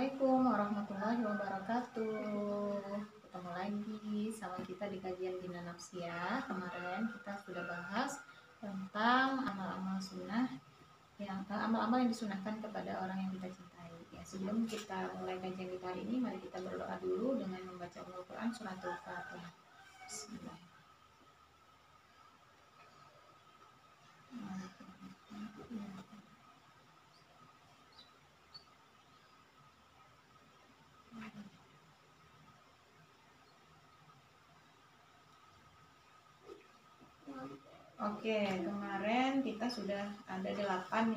Assalamualaikum warahmatullahi wabarakatuh. Ketemu lagi sama kita di kajian Bina Nafsiyah. Kemarin kita sudah bahas tentang amal-amal sunnah amal-amal yang disunahkan kepada orang yang kita cintai. Ya, sebelum kita mulai kajian kita hari ini, mari kita berdoa dulu dengan membaca Al-Quran suratul Fatihah. Bismillah. Oke, kemarin kita sudah ada 8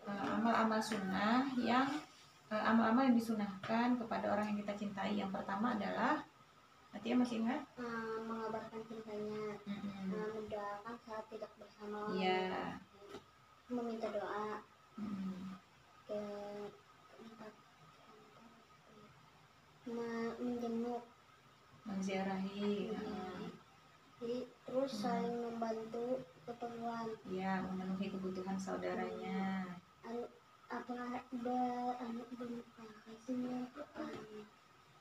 amal-amal sunnah yang amal-amal yang disunahkan kepada orang yang kita cintai. Yang pertama adalah, Atia masih ingat? Mengabarkan cintanya, mendoakan saat tidak bersama, ya, meminta doa, menjenguk, menziarahi, terus saling membantu keperluan, ya, memenuhi kebutuhan saudaranya.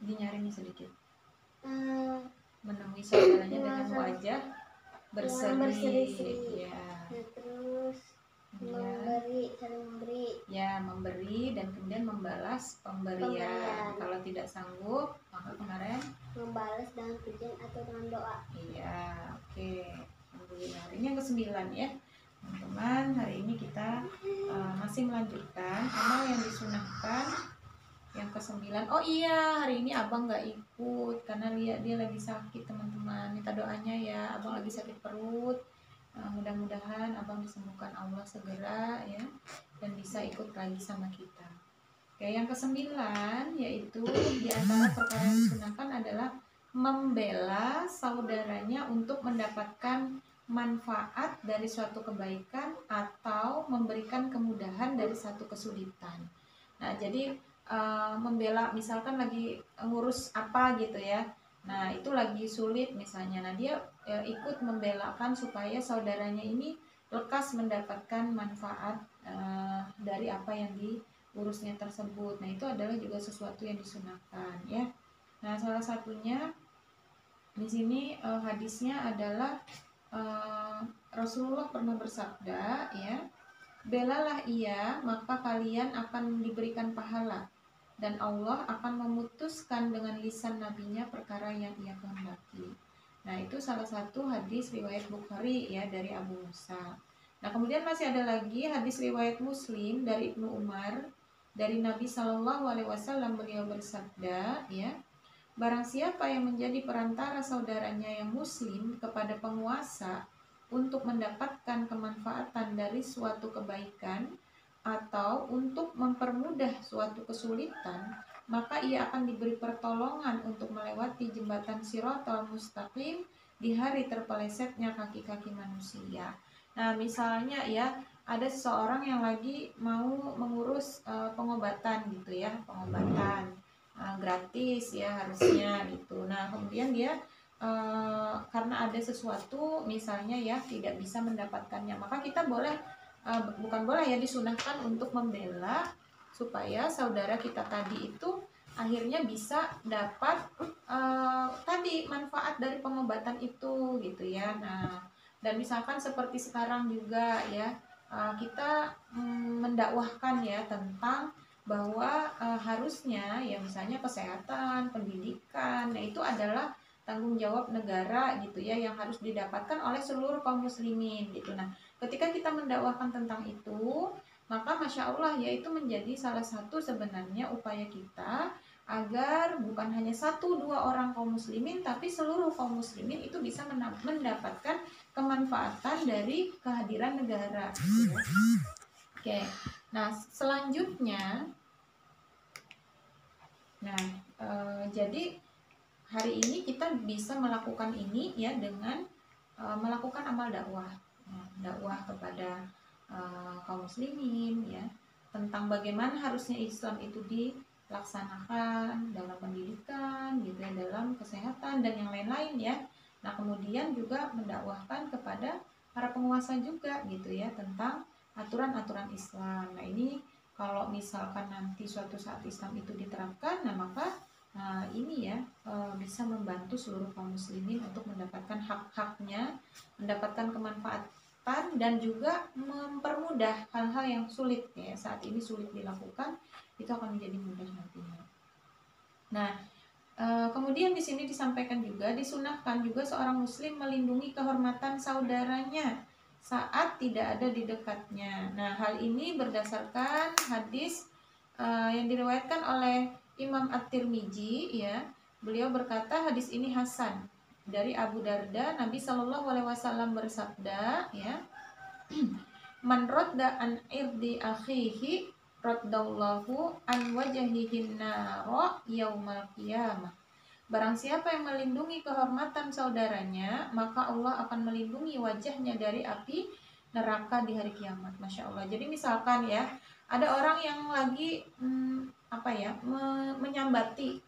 Dinyaringin sedikit. Menemui saudaranya dengan wajah berseri-seri. Ya. Terus saling memberi. Ya, memberi dan kemudian membalas pemberian. Kalau tidak sanggup, maka kemarin membalas dengan pujian atau dengan doa. Iya, oke. Alhamdulillah. Hari ini yang ke-9 ya. Teman-teman, hari ini kita masih melanjutkan amal yang disunahkan yang ke-9. Oh iya, hari ini abang nggak ikut karena dia lagi sakit, teman-teman. Minta doanya ya, abang lagi sakit perut. Mudah-mudahan abang disembuhkan Allah segera ya, dan bisa ikut lagi sama kita. Oke, yang ke-9 yaitu di antara perkara yang disunahkan adalah membela saudaranya untuk mendapatkan manfaat dari suatu kebaikan atau memberikan kemudahan dari satu kesulitan. Nah, jadi membela, misalkan lagi ngurus apa gitu ya, nah itu lagi sulit misalnya, nah dia ikut membelakan supaya saudaranya ini lekas mendapatkan manfaat dari apa yang diurusnya tersebut. Nah itu adalah juga sesuatu yang disunahkan ya. Nah salah satunya di sini hadisnya adalah Rasulullah pernah bersabda ya, belalah ia maka kalian akan diberikan pahala dan Allah akan memutuskan dengan lisan nabinya perkara yang ia kehendaki. Nah itu salah satu hadis riwayat Bukhari ya dari Abu Musa. Nah kemudian masih ada lagi hadis riwayat Muslim dari Ibnu Umar dari Nabi Shallallahu Alaihi Wasallam, beliau bersabda ya, barang siapa yang menjadi perantara saudaranya yang muslim kepada penguasa untuk mendapatkan kemanfaatan dari suatu kebaikan atau untuk mempermudah suatu kesulitan, maka ia akan diberi pertolongan untuk melewati jembatan Shiratal Mustaqim di hari terpelesetnya kaki-kaki manusia. Nah, misalnya ya, ada seseorang yang lagi mau mengurus pengobatan gitu ya, pengobatan gratis ya harusnya gitu. Nah, kemudian dia karena ada sesuatu misalnya ya tidak bisa mendapatkannya, maka kita boleh bukan boleh ya, disunahkan untuk membela supaya saudara kita tadi itu akhirnya bisa dapat tadi manfaat dari pengobatan itu gitu ya. Nah, dan misalkan seperti sekarang juga ya, kita mendakwahkan ya tentang bahwa harusnya ya misalnya kesehatan, pendidikan, nah itu adalah tanggung jawab negara gitu ya, yang harus didapatkan oleh seluruh kaum muslimin gitu. Nah, ketika kita mendakwahkan tentang itu, maka Masya Allah ya itu menjadi salah satu sebenarnya upaya kita agar bukan hanya 1-2 orang kaum muslimin, tapi seluruh kaum muslimin itu bisa mendapatkan kemanfaatan dari kehadiran negara gitu ya. Oke, nah selanjutnya, jadi hari ini kita bisa melakukan ini ya dengan melakukan amal dakwah, dakwah kepada kaum muslimin ya tentang bagaimana harusnya Islam itu dilaksanakan dalam pendidikan gitu ya, dalam kesehatan dan yang lain-lain ya. Nah kemudian juga mendakwahkan kepada para penguasa juga gitu ya tentang aturan-aturan Islam. Nah ini kalau misalkan nanti suatu saat Islam itu diterapkan, nah maka ini ya bisa membantu seluruh kaum muslimin untuk mendapatkan hak-haknya, mendapatkan kemanfaatan dan juga mempermudah hal-hal yang sulit ya saat ini sulit dilakukan, itu akan menjadi mudah nantinya. Nah, kemudian di sini disampaikan juga disunahkan juga seorang muslim melindungi kehormatan saudaranya saat tidak ada di dekatnya. Nah, hal ini berdasarkan hadis yang diriwayatkan oleh Imam At-Tirmizi ya. Beliau berkata hadis ini hasan. Dari Abu Darda, Nabi Shallallahu alaihi wasallam bersabda ya, "Man radda an irdi akhihi raddallahu an wajhihin naro yaumal qiyamah." Barang siapa yang melindungi kehormatan saudaranya, maka Allah akan melindungi wajahnya dari api neraka di hari kiamat. Masya Allah. Jadi misalkan ya, ada orang yang lagi menyambati,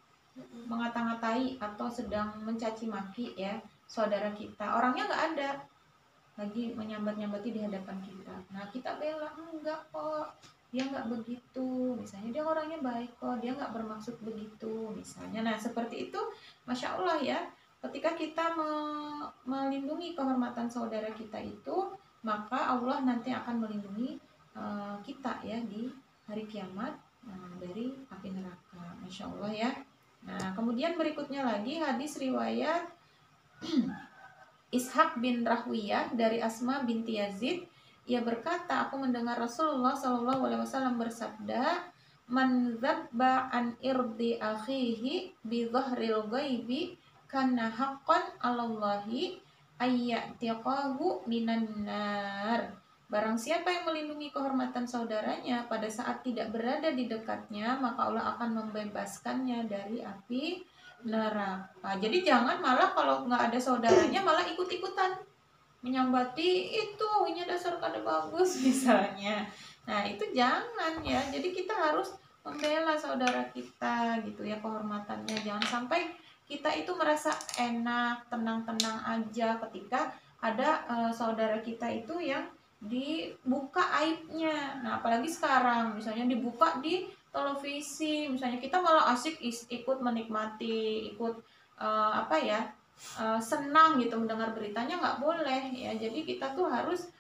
mengata-ngatai atau sedang mencaci maki ya saudara kita. Orangnya nggak ada, lagi menyambat-nyambati di hadapan kita. Nah kita bela, enggak kok, dia nggak begitu, misalnya dia orangnya baik kok, dia nggak bermaksud begitu misalnya. Nah seperti itu, Masya Allah ya, ketika kita melindungi kehormatan saudara kita itu, maka Allah nanti akan melindungi kita ya di hari kiamat dari api neraka. Masya Allah ya. Nah kemudian berikutnya lagi hadis riwayat Ishaq bin Rahwiyah dari Asma binti Yazid. Ia berkata, aku mendengar Rasulullah Shallallahu alaihi wasallam bersabda, "Man dzabba an irdi akhihi bi dhahril ghaibi kana haqqan 'alallahi ayyatiqahu minan nar." Barang siapa yang melindungi kehormatan saudaranya pada saat tidak berada di dekatnya, maka Allah akan membebaskannya dari api neraka. Jadi jangan malah kalau nggak ada saudaranya malah ikut-ikutan menyambati itu, ini dasar kada bagus misalnya. Nah itu jangan ya. Jadi kita harus membela saudara kita gitu ya, kehormatannya. Jangan sampai kita itu merasa enak, tenang-tenang aja ketika ada saudara kita itu yang dibuka aibnya. Nah apalagi sekarang misalnya dibuka di televisi, misalnya kita malah asik ikut menikmati, ikut senang gitu mendengar beritanya, nggak boleh ya. Jadi kita tuh harus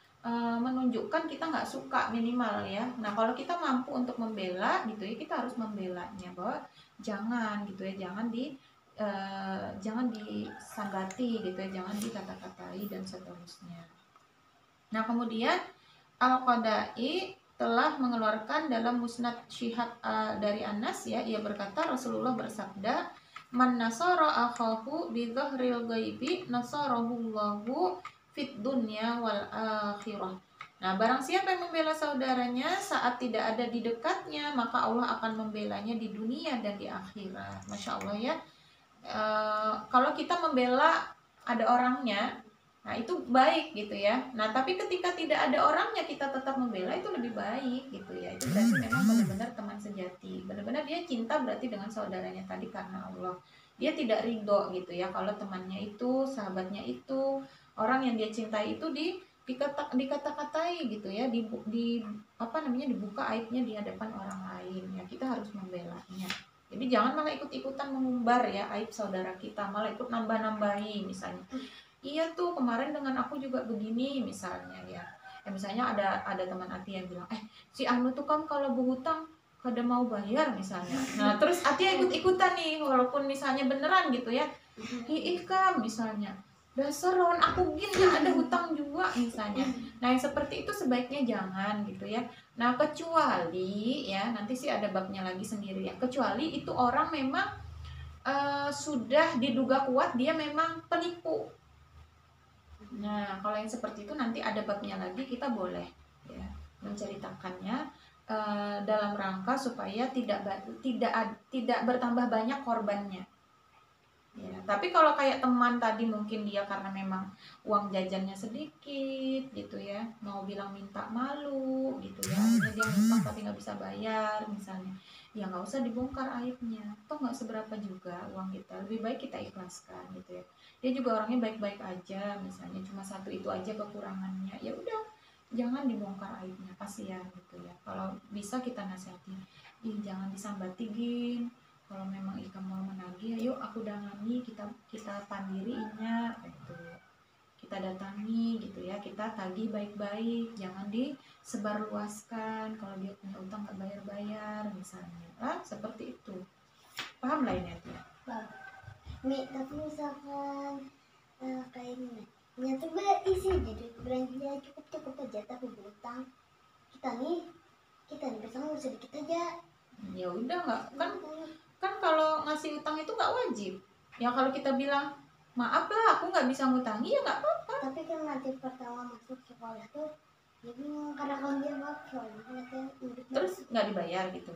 menunjukkan kita nggak suka minimal ya. Nah kalau kita mampu untuk membela gitu ya, kita harus membelanya bahwa jangan gitu ya, jangan disanggati gitu ya, jangan dikata-katai dan seterusnya. Nah kemudian Al-Qadai telah mengeluarkan dalam Musnad Syihab dari Anas ya, ia berkata Rasulullah bersabda, "Man nasara akhahu bi dhahril ghaibi nasarahullahu fid dunya wal akhirah." Nah, barang siapa yang membela saudaranya saat tidak ada di dekatnya, maka Allah akan membelanya di dunia dan di akhirat. Masya Allah ya. Kalau kita membela ada orangnya, nah itu baik gitu ya. Nah tapi ketika tidak ada orangnya kita tetap membela, itu lebih baik gitu ya. Itu berarti memang benar-benar teman sejati, benar-benar dia cinta berarti dengan saudaranya tadi karena Allah. Dia tidak ridho gitu ya kalau temannya itu, sahabatnya itu, orang yang dia cintai itu dikata-katai gitu ya, dibuka aibnya di hadapan orang lain ya. Kita harus membelanya. Jadi jangan malah ikut-ikutan mengumbar ya aib saudara kita, malah ikut nambah-nambahi misalnya. Iya tuh kemarin dengan aku juga begini misalnya ya. Misalnya ada teman Ati yang bilang, si Anu tuh kan kalau berhutang kada mau bayar misalnya. Nah terus Ati ikut-ikutan nih walaupun misalnya beneran gitu ya. Kam misalnya, dasar lawan aku gini ada hutang juga misalnya. Nah yang seperti itu sebaiknya jangan gitu ya. Nah kecuali ya, nanti sih ada babnya lagi sendiri ya. Kecuali itu orang memang sudah diduga kuat dia memang penipu. Nah, kalau yang seperti itu nanti ada babnya lagi, kita boleh ya menceritakannya dalam rangka supaya tidak bertambah banyak korbannya. Ya, tapi kalau kayak teman tadi mungkin dia karena memang uang jajannya sedikit gitu ya, mau bilang minta malu gitu ya, akhirnya dia ngutang tapi nggak bisa bayar misalnya, ya nggak usah dibongkar aibnya, toh nggak seberapa juga uang kita, lebih baik kita ikhlaskan gitu ya. Dia juga orangnya baik-baik aja misalnya, cuma satu itu aja kekurangannya, ya udah jangan dibongkar aibnya, kasihan gitu ya. Kalau bisa kita nasihati, jangan disambati Gin, kalau memang Ika mau menagih, ayo aku dangani, kita pandirinya gitu, kita datangi gitu ya, kita tagih baik-baik, jangan disebarluaskan kalau dia punya utang nggak bayar-bayar misalnya, seperti itu. Paham lah ini ya? Tapi misalkan kayak gini, nyata berisi jadi belanja cukup aja tapi berutang kita nih bisa ngurus sedikit aja. Ya udah, nggak kan kalau ngasih utang itu nggak wajib ya. Kalau kita bilang maaf lah aku nggak bisa ngutangi, ya nggak apa-apa. Tapi kan nanti pertama masuk sekolah tuh dia bingung karena kalau dia maksa terus nggak dibayar gitu.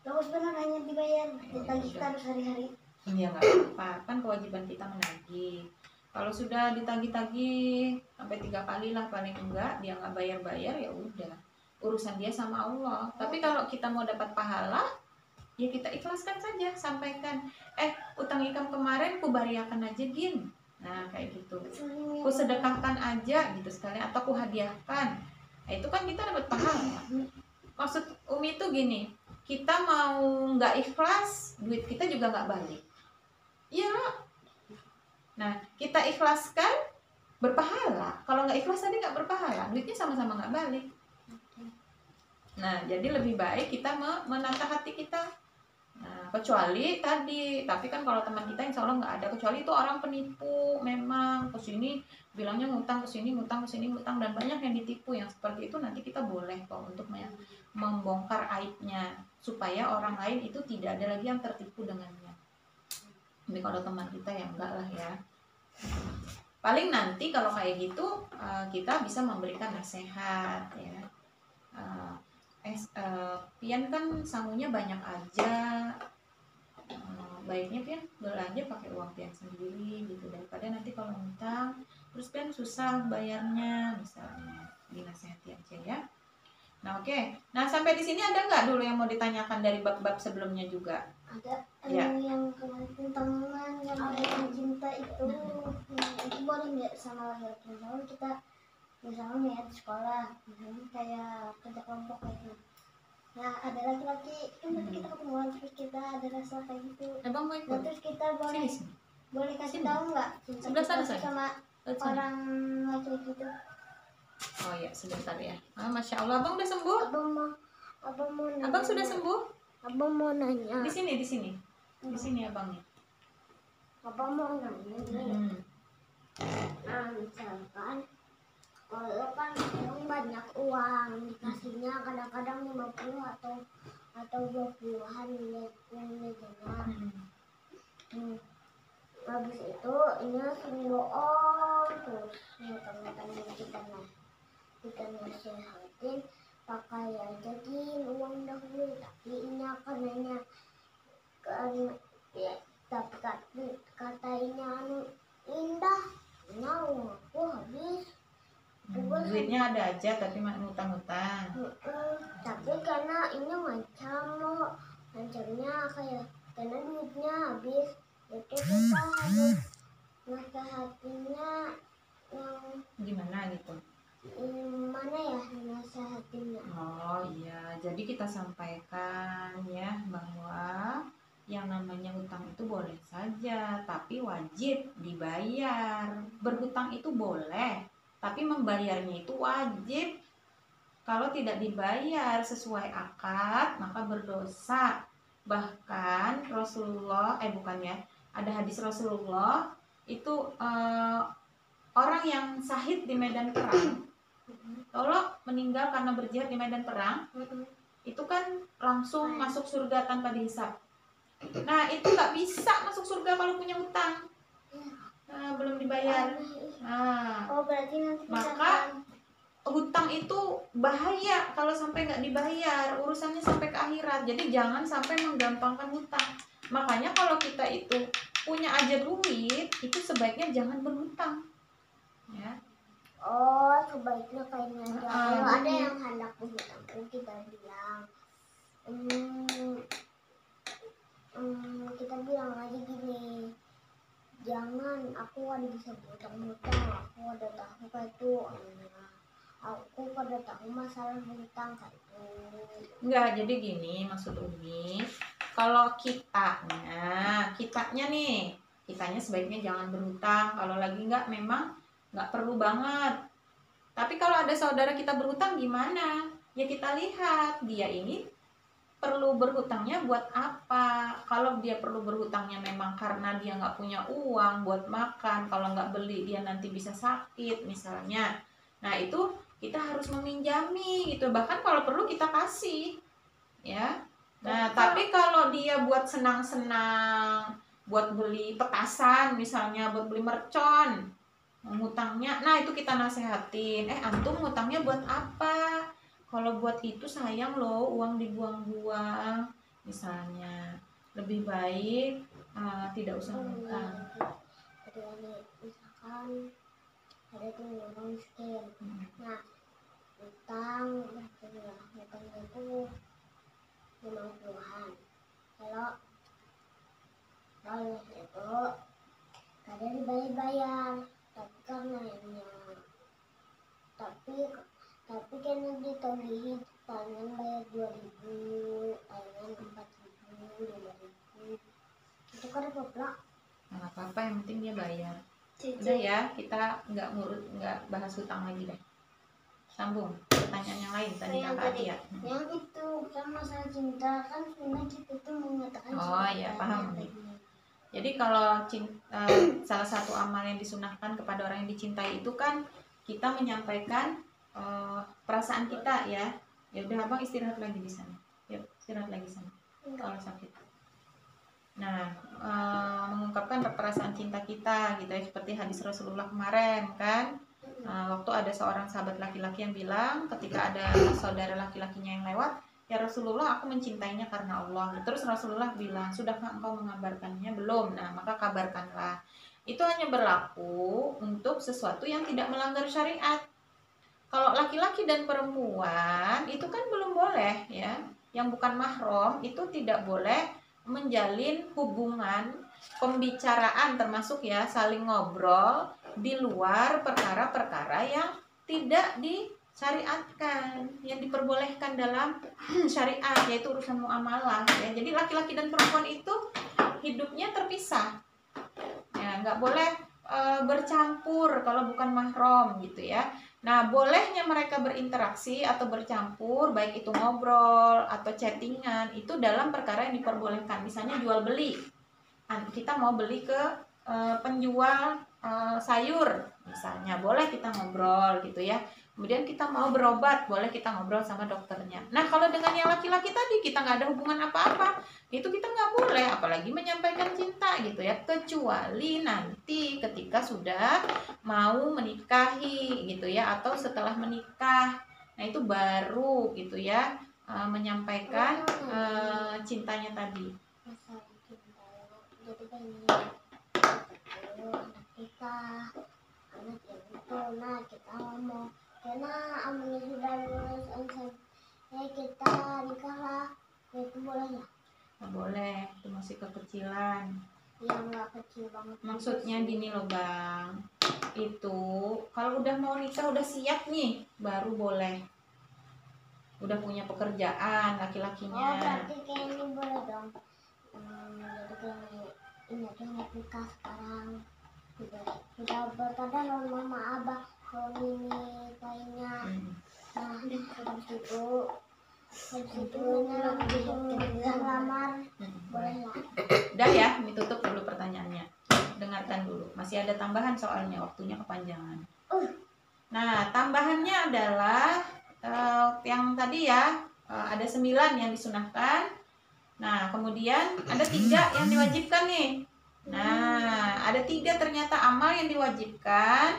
terus benar hanya dibayar ditagih kita harus hari-hari. Iya nggak apa-apa, kan kewajiban kita menagih. Kalau sudah ditagih-tagih sampai 3 kali lah paling enggak dia nggak bayar-bayar, ya udah urusan dia sama Allah. Tapi kalau kita mau dapat pahala, ya kita ikhlaskan saja, sampaikan, utang ikam kemarin ku bariakan aja Gin, nah kayak gitu, ku sedekahkan aja gitu sekali, atau ku hadiahkan. Nah, itu kan kita dapat pahala. Maksud Umi itu gini, kita mau nggak ikhlas, duit kita juga nggak balik. Iya. Nah, kita ikhlaskan berpahala. Kalau nggak ikhlas tadi nggak berpahala, duitnya sama-sama nggak balik. Nah, jadi lebih baik kita menata hati kita. Nah, kecuali tadi, tapi kan kalau teman kita insya Allah nggak ada, kecuali itu orang penipu, memang kesini bilangnya ngutang, kesini ngutang, kesini ngutang, dan banyak yang ditipu. Yang seperti itu nanti kita boleh kok untuk membongkar aibnya, supaya orang lain itu tidak ada lagi yang tertipu dengannya. Tapi kalau teman kita ya enggak lah ya. Paling nanti kalau kayak gitu kita bisa memberikan nasihat ya. Pian kan sangunya banyak aja, baiknya Pian belanja pakai uang Pian sendiri gitu, daripada nanti kalau ngutang terus Pian susah bayarnya misalnya. Dinasihati aja ya. Nah oke. Nah sampai di sini ada nggak dulu yang mau ditanyakan dari bab-bab sebelumnya juga? Ada Ya. yang kemarin teman yang ada cinta itu boleh nggak sama laki-laki? Misalnya kita misalnya di sekolah, misalnya kayak kerja kelompok kayak gitu. Nah ada laki-laki kan nanti kita ketemuan terus kita ada rasa kayak gitu. Abang mau ikut? Nah, terus kita boleh kasih tahu nggak cinta Sebelah sana, kita sama orang laki-laki itu? Oh ya, sebentar ya. Masya Allah, abang udah sembuh? Abang mau nanya. Abang sudah sembuh? Abang mau nanya. Di sini. Di sini abangnya. Abang mau nanya nih. Nah, misalkan kalau kan emang banyak uang dikasihnya kadang-kadang 50 atau 20-an nilainya. Habis itu ini langsung bohong terus teman-teman kita nasihatin pakai aja uang dahulu, tapi ini akan nanya karena ya, tapi katanya indah uang aku habis. Duitnya ada aja tapi ngutang-ngutang. Tapi karena ini macamnya kayak karena duitnya habis, itu kita harus nasihatinya yang gimana gitu. Mana ya nasihatinya? Oh iya, jadi kita sampaikan ya bahwa yang namanya hutang itu boleh saja, tapi wajib dibayar. Berhutang itu boleh, tapi membayarnya itu wajib. Kalau tidak dibayar sesuai akad, maka berdosa. Bahkan Rasulullah, ada hadis Rasulullah itu orang yang syahid di medan perang, kalau meninggal karena berjihad di medan perang, itu kan langsung masuk surga tanpa dihisab. Nah itu nggak bisa masuk surga kalau punya hutang, belum dibayar. Berarti nanti maka hutang itu bahaya kalau sampai nggak dibayar, urusannya sampai ke akhirat. Jadi jangan sampai menggampangkan hutang. Makanya kalau kita itu punya aja duit, itu sebaiknya jangan berhutang ya. Sebaiknya kayaknya aja. Kalau ada yang hendak berhutang, kita bilang kita bilang aja gini, jangan, aku ada bisa berhutang, aku ada tahu kayak itu aku pada tahu masalah hutang Kak itu. Enggak, jadi gini maksud Umi, kalau kitanya nih, kitanya sebaiknya jangan berhutang. Kalau lagi memang nggak perlu banget. Tapi kalau ada saudara kita berhutang gimana? Ya kita lihat dia ini perlu berhutangnya buat apa. Kalau dia perlu berhutangnya memang karena dia nggak punya uang buat makan, kalau nggak beli dia nanti bisa sakit misalnya. Nah itu kita harus meminjami gitu, bahkan kalau perlu kita kasih ya. Nah tapi kalau dia buat senang-senang, buat beli petasan misalnya, buat beli mercon, ngutangnya, nah itu kita nasehatin, antum ngutangnya buat apa? Kalau buat itu sayang loh, uang dibuang-buang misalnya. Lebih baik tidak usah ngutang. Misalkan ada tuh orang miskin, nah utang itu 50-an. Kalau itu kadang dibayar, tapi karena tapi karena ditagihin tangan bayar 2.000, tangan 4.000, 5.000, itu kan goblok. Nggak apa-apa, yang penting dia bayar. Udah ya, kita nggak bahas hutang lagi deh. Sambung pertanyaan yang lain tadi yang Kakak tadi, Atia. yang itu kan masalah cinta, kan sebenarnya kita tuh mengatakan oh iya paham. Jadi kalau salah satu amal yang disunahkan kepada orang yang dicintai itu kan kita menyampaikan perasaan kita ya. Ya udah abang istirahat lagi di sana. Yuk istirahat lagi sana. Kalau sakit. Nah mengungkapkan perasaan cinta kita gitu ya, seperti hadis Rasulullah kemarin kan. Waktu ada seorang sahabat laki-laki yang bilang ketika ada saudara laki-lakinya yang lewat, ya Rasulullah aku mencintainya karena Allah. Terus Rasulullah bilang, sudahkah engkau mengabarkannya? Belum. Nah maka kabarkanlah. Itu hanya berlaku untuk sesuatu yang tidak melanggar syariat. Kalau laki-laki dan perempuan itu kan belum boleh ya. Yang bukan mahram itu tidak boleh menjalin hubungan pembicaraan, termasuk ya saling ngobrol di luar perkara-perkara yang tidak disyariatkan, yang diperbolehkan dalam syariat, yaitu urusan muamalah ya. Jadi laki-laki dan perempuan itu hidupnya terpisah ya, nggak boleh bercampur kalau bukan mahram gitu ya. Nah bolehnya mereka berinteraksi atau bercampur, baik itu ngobrol atau chattingan, itu dalam perkara yang diperbolehkan. Misalnya jual beli, kita mau beli ke penjual sayur misalnya, boleh kita ngobrol gitu ya. Kemudian kita mau berobat, boleh kita ngobrol sama dokternya. Nah kalau dengan yang laki-laki tadi kita nggak ada hubungan apa-apa, itu kita nggak boleh apalagi menyampaikan cinta gitu ya, kecuali nanti ketika sudah mau menikahi gitu ya, atau setelah menikah. Nah itu baru gitu ya menyampaikan cintanya tadi. Jadi kan kita anak itu, nah kita ngomong karena amalnya sudah lulus kita nikahlah, itu boleh nggak? Nggak boleh, itu masih kekecilan. Yang nggak kecil banget. Maksudnya gini loh bang, itu kalau udah mau nikah udah siap nih baru boleh, udah punya pekerjaan laki-lakinya. Oh berarti kayak ini boleh dong. Jadi kayak ini aja nikah sekarang sudah berkata sama mama abah kalau ini kayaknya. Nah habis itu lamar boleh nggak? Udah ya, tutup dulu pertanyaannya, dengarkan dulu, masih ada tambahan soalnya waktunya kepanjangan. Nah tambahannya adalah yang tadi ya, ada 9 yang disunahkan. Nah kemudian ada 3 yang diwajibkan nih. Nah ada 3 ternyata amal yang diwajibkan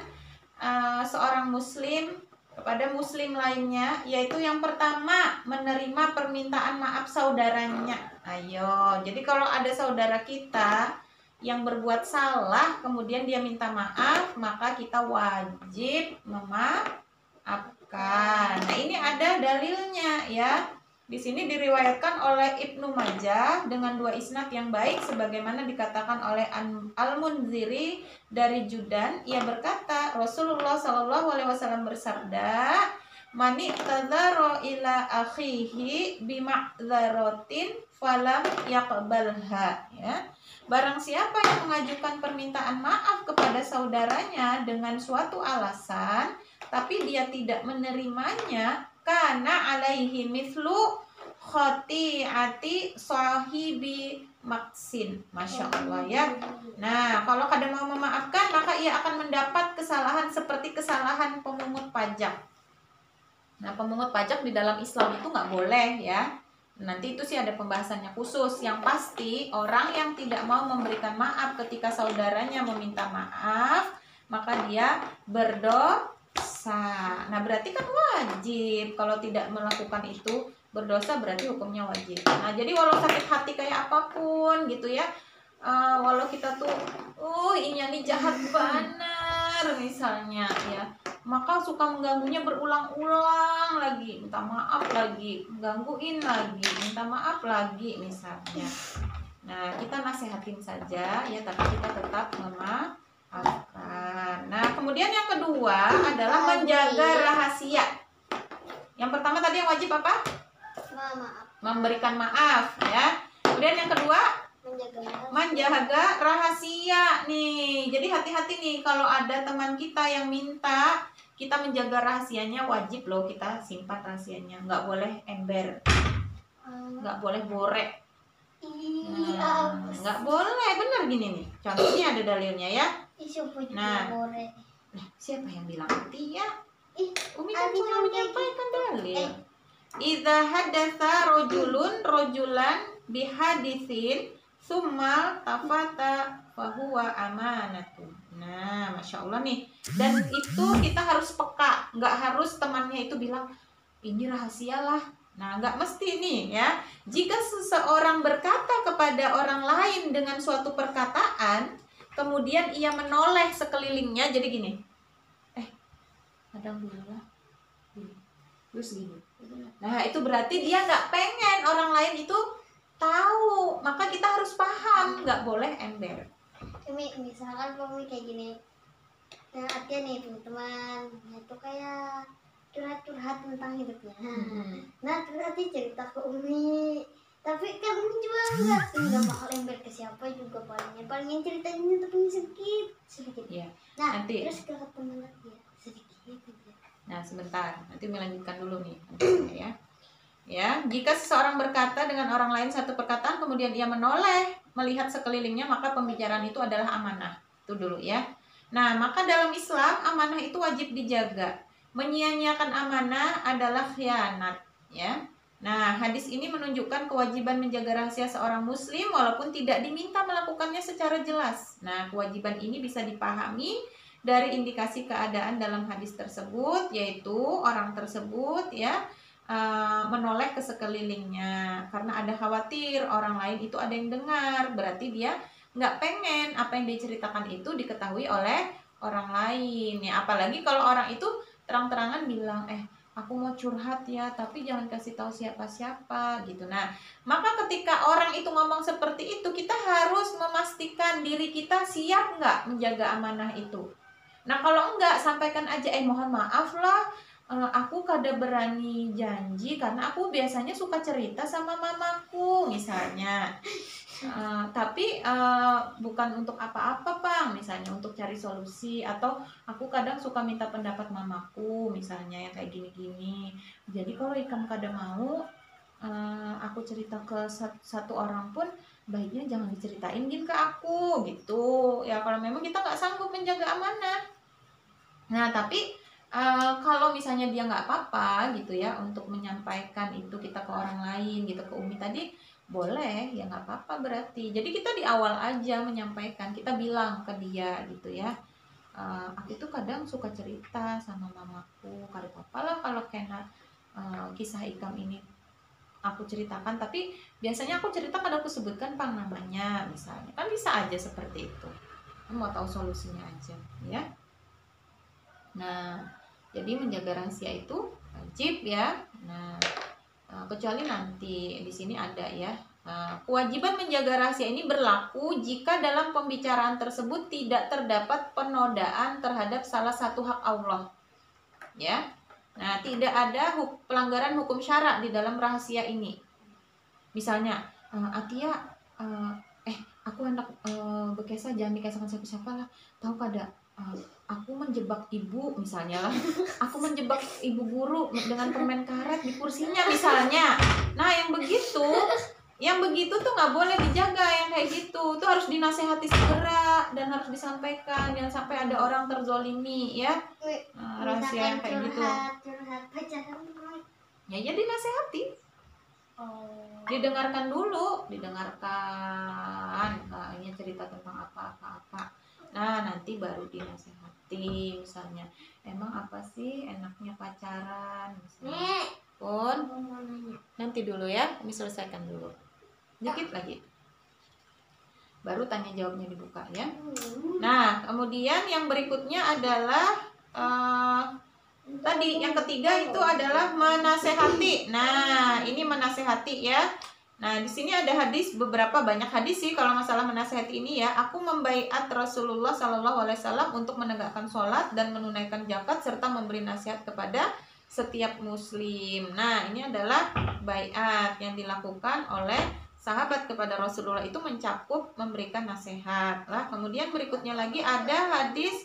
seorang muslim kepada muslim lainnya, yaitu yang pertama menerima permintaan maaf saudaranya. Ayo, jadi kalau ada saudara kita yang berbuat salah kemudian dia minta maaf, maka kita wajib memaafkan. Nah ini ada dalilnya ya. Di sini diriwayatkan oleh Ibnu Majah dengan 2 isnad yang baik sebagaimana dikatakan oleh Al-Munziri dari Judan. Ia berkata, Rasulullah Shallallahu alaihi wasallam bersabda, "Mani tadzaro ila akhihi bima'dzaratin falam yaqbalha." Ya. Barang siapa yang mengajukan permintaan maaf kepada saudaranya dengan suatu alasan tapi dia tidak menerimanya, karena alaihi mithlu khoti'ati sahibi maksin. Masya Allah ya. Nah, kalau kadang mau memaafkan, maka ia akan mendapat kesalahan seperti kesalahan pemungut pajak. Nah, pemungut pajak di dalam Islam itu nggak boleh ya. Nanti itu sih ada pembahasannya khusus. Yang pasti orang yang tidak mau memberikan maaf ketika saudaranya meminta maaf, maka dia berdosa. Nah, berarti kan wajib. Kalau tidak melakukan itu berdosa, berarti hukumnya wajib. Nah, jadi walau sakit hati kayak apapun gitu ya, walau kita tuh ini jahat benar misalnya ya, maka suka mengganggunya berulang-ulang lagi, minta maaf lagi, gangguin lagi, minta maaf lagi misalnya. Nah, kita nasehatin saja ya, tapi kita tetap memaafkan. Nah, kemudian yang kedua adalah menjaga rahasia. Yang pertama tadi yang wajib apa? Memberikan maaf ya. Kemudian yang kedua menjaga rahasia nih. Jadi hati-hati nih kalau ada teman kita yang minta kita menjaga rahasianya, wajib loh kita simpan rahasianya, nggak boleh ember, nggak boleh borek. Nggak boleh, bener gini nih. Contohnya ada dalilnya ya. Nah, siapa yang bilang Tia? Umi kan cuma menyampaikan dalil. Idza hadatsa rojulan bihaditsin summa tafata fahuwa amanatun. Nah, Masya Allah nih. Dan itu kita harus peka, nggak harus temannya itu bilang ini rahasia lah. Nah, nggak mesti nih ya. Jika seseorang berkata kepada orang lain dengan suatu perkataan, kemudian ia menoleh sekelilingnya, jadi gini, kadang dulu lah, terus gini. Nah, itu berarti dia nggak pengen orang lain itu tahu, maka kita harus paham, nggak boleh ember. Misalkan Umi kayak gini, nah artinya nih teman-teman, itu kayak curhat-curhat tentang hidupnya. Nah terus Ati cerita ke Umi, tapi kan Umi juga nggak bakal ember ke siapa juga, palingnya ceritanya tapi sedikit. Ya. Nah nanti. Terus ke teman dia sedikit. Nah sebentar, nanti melanjutkan dulu nih ya. Ya, jika seseorang berkata dengan orang lain satu perkataan kemudian ia menoleh melihat sekelilingnya, maka pembicaraan itu adalah amanah. Itu dulu ya. Nah, maka dalam Islam amanah itu wajib dijaga. Menyia-nyiakan amanah adalah khianat, ya. Nah, hadis ini menunjukkan kewajiban menjaga rahasia seorang muslim walaupun tidak diminta melakukannya secara jelas. Nah, kewajiban ini bisa dipahami dari indikasi keadaan dalam hadis tersebut, yaitu orang tersebut ya menoleh ke sekelilingnya karena ada khawatir orang lain itu ada yang dengar, berarti dia nggak pengen apa yang diceritakan itu diketahui oleh orang lain ya. Apalagi kalau orang itu terang-terangan bilang aku mau curhat ya, tapi jangan kasih tahu siapa-siapa gitu. Nah, maka ketika orang itu ngomong seperti itu, kita harus memastikan diri kita siap nggak menjaga amanah itu. Nah, kalau enggak, sampaikan aja, mohon maaf lah, aku kada berani janji karena aku biasanya suka cerita sama mamaku misalnya, tapi bukan untuk apa-apa Bang, misalnya untuk cari solusi, atau aku kadang suka minta pendapat mamaku misalnya yang kayak gini-gini. Jadi kalau ikam kada mau aku cerita ke satu orang pun baiknya jangan diceritain ke aku gitu ya, kalau memang kita nggak sanggup menjaga amanah. Nah tapi kalau misalnya dia nggak apa-apa gitu ya untuk menyampaikan itu kita ke orang lain gitu, ke Umi tadi boleh ya, nggak apa-apa berarti. Jadi kita di awal aja menyampaikan, kita bilang ke dia gitu ya, aku tuh kadang suka cerita sama mamaku, kada apa-apa lah kalau kena kisah ikam ini aku ceritakan, tapi biasanya aku cerita kadang aku sebutkan pang namanya misalnya, kan bisa aja seperti itu. Mau tahu solusinya aja ya. Nah, jadi menjaga rahasia itu wajib ya. Nah, kecuali nanti di sini ada ya. Kewajiban menjaga rahasia ini berlaku jika dalam pembicaraan tersebut tidak terdapat penodaan terhadap salah satu hak Allah. Ya. Nah, tidak ada pelanggaran hukum syara di dalam rahasia ini. Misalnya, Atia, aku hendak berkesah, jangan dikesahkan siapa-siapa lah. Tahu kada? Aku menjebak ibu misalnya lah. Aku menjebak ibu guru dengan permen karet di kursinya misalnya. Nah, yang begitu tuh nggak boleh dijaga, yang kayak gitu tuh harus dinasehati segera dan harus disampaikan, jangan sampai ada orang terzolimi ya. Rahasia yang kayak gitu ya jadi nasehati, didengarkan dulu, ini cerita tentang apa. Nah, nanti baru dinasehati, misalnya emang apa sih enaknya pacaran misalnya. Pun nanti dulu ya, kami selesaikan dulu dikit lagi, baru tanya jawabnya dibuka ya. Nah, kemudian yang berikutnya adalah tadi yang ketiga itu adalah menasehati. Nah, ini menasehati ya. Nah, di sini ada hadis, beberapa banyak hadis sih kalau masalah menasehati ini ya. Aku membaiat Rasulullah SAW untuk menegakkan sholat dan menunaikan zakat serta memberi nasihat kepada setiap muslim. Nah, ini adalah baiat yang dilakukan oleh sahabat kepada Rasulullah, itu mencakup memberikan nasihat lah. Kemudian berikutnya lagi ada hadis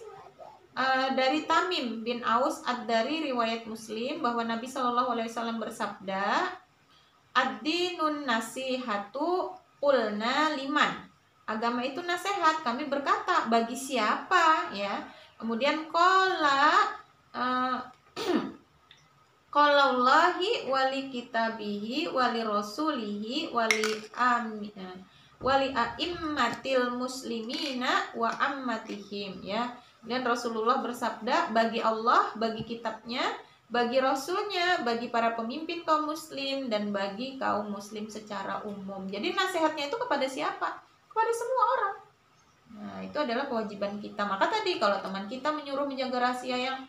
dari Tamim bin Aus ad-Dari riwayat Muslim bahwa Nabi SAW bersabda, ad-dinun nasihatu qulna liman. Agama itu nasihat, kami berkata bagi siapa ya. Kemudian qalallahi wali kitabihi wali rasulihi wali a'immatil muslimina wa ammatihim ya. Dan Rasulullah bersabda, bagi Allah, bagi kitabnya, bagi rasulnya, bagi para pemimpin kaum muslim dan bagi kaum muslim secara umum. Jadi nasihatnya itu kepada siapa? Kepada semua orang. Nah, itu adalah kewajiban kita. Maka tadi kalau teman kita menyuruh menjaga rahasia yang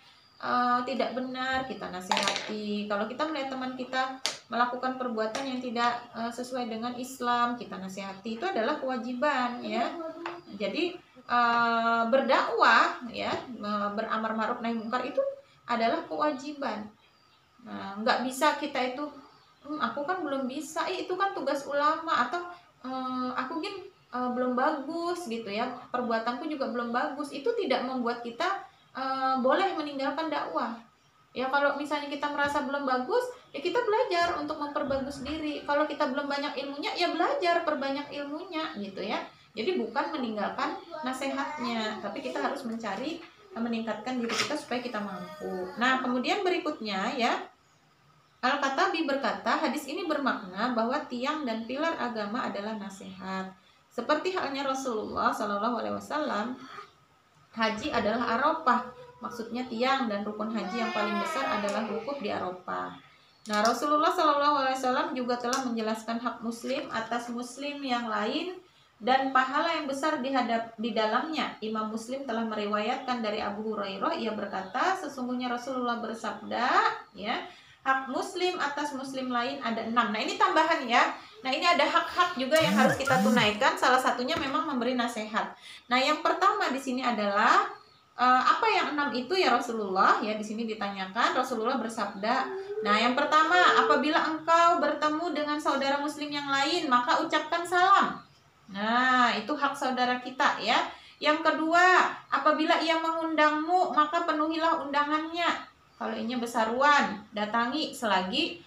tidak benar, kita nasihati. Kalau kita melihat teman kita melakukan perbuatan yang tidak sesuai dengan Islam, kita nasihati. Itu adalah kewajiban ya. Jadi berdakwah ya, beramar ma'ruf nahi munkar itu adalah kewajiban. Nah, nggak bisa kita itu aku kan belum bisa, itu kan tugas ulama, atau aku belum bagus gitu ya, perbuatanku juga belum bagus. Itu tidak membuat kita boleh meninggalkan dakwah. Ya kalau misalnya kita merasa belum bagus, ya kita belajar untuk memperbagus diri. Kalau kita belum banyak ilmunya, ya belajar perbanyak ilmunya gitu ya. Jadi bukan meninggalkan nasihatnya, tapi kita harus mencari meningkatkan diri kita supaya kita mampu. Nah, kemudian berikutnya ya, Al-Khattabi berkata, hadis ini bermakna bahwa tiang dan pilar agama adalah nasihat. Seperti halnya Rasulullah SAW, haji adalah Arafah, maksudnya tiang dan rukun haji yang paling besar adalah wukuf di Arafah. Nah, Rasulullah SAW juga telah menjelaskan hak muslim atas muslim yang lain dan pahala yang besar di dalamnya. Imam Muslim telah meriwayatkan dari Abu Hurairah, ia berkata, sesungguhnya Rasulullah bersabda, ya, hak muslim atas muslim lain ada 6. Nah, ini tambahan ya. Nah, ini ada hak-hak juga yang harus kita tunaikan. Salah satunya memang memberi nasihat. Nah, yang pertama di sini adalah apa yang 6 itu ya Rasulullah? Ya, di sini ditanyakan. Rasulullah bersabda. Nah, yang pertama, apabila engkau bertemu dengan saudara muslim yang lain, maka ucapkan salam. Nah, itu hak saudara kita ya. Yang kedua, apabila ia mengundangmu, maka penuhilah undangannya. Kalau ini besaruan, datangi selagi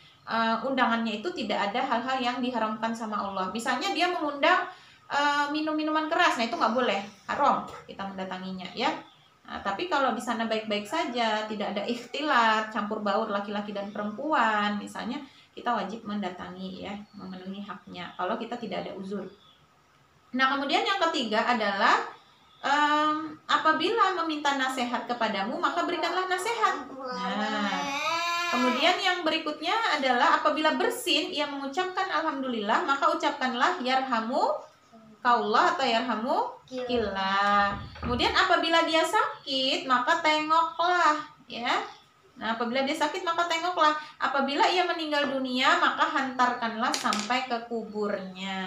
undangannya itu tidak ada hal-hal yang diharamkan sama Allah. Misalnya dia mengundang minum minuman keras, nah itu nggak boleh, haram kita mendatanginya ya. Nah, tapi kalau di sana baik-baik saja, tidak ada ikhtilat, campur baur laki-laki dan perempuan, misalnya kita wajib mendatangi ya, memenuhi haknya. Kalau kita tidak ada uzur. Nah, kemudian yang ketiga adalah apabila meminta nasihat kepadamu, maka berikanlah nasihat. Nah, kemudian yang berikutnya adalah apabila bersin, ia mengucapkan alhamdulillah, maka ucapkanlah yarhamu kaulah atau yarhamu killah. Kemudian apabila dia sakit, maka tengoklah ya. Nah, apabila dia sakit maka tengoklah. Apabila ia meninggal dunia maka hantarkanlah sampai ke kuburnya.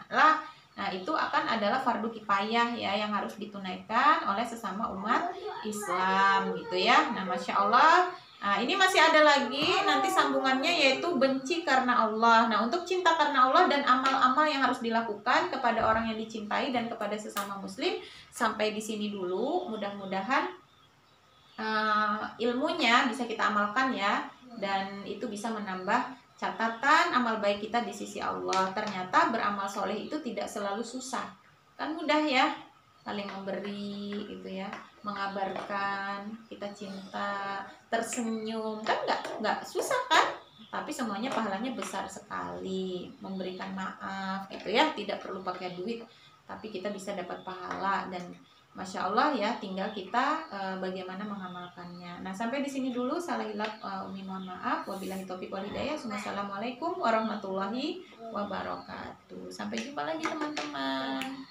Lah, nah itu akan adalah fardu kifayah ya yang harus ditunaikan oleh sesama umat Islam gitu ya. Nah, Masya Allah. Nah, ini masih ada lagi nanti sambungannya yaitu benci karena Allah. Nah, untuk cinta karena Allah dan amal-amal yang harus dilakukan kepada orang yang dicintai dan kepada sesama muslim sampai di sini dulu. Mudah-mudahan ilmunya bisa kita amalkan ya, dan itu bisa menambah catatan amal baik kita di sisi Allah. Ternyata beramal soleh itu tidak selalu susah, kan mudah ya, saling memberi gitu ya, mengabarkan kita cinta, tersenyum, kan nggak susah kan, tapi semuanya pahalanya besar sekali. Memberikan maaf gitu ya, tidak perlu pakai duit tapi kita bisa dapat pahala, dan Masya Allah ya, tinggal kita bagaimana mengamalkannya. Nah, sampai di sini dulu. Salah hilap Umi mohon maaf. Wabillahi taufiq wal hidayah. Wassalamualaikum warahmatullahi wabarakatuh. Sampai jumpa lagi teman-teman.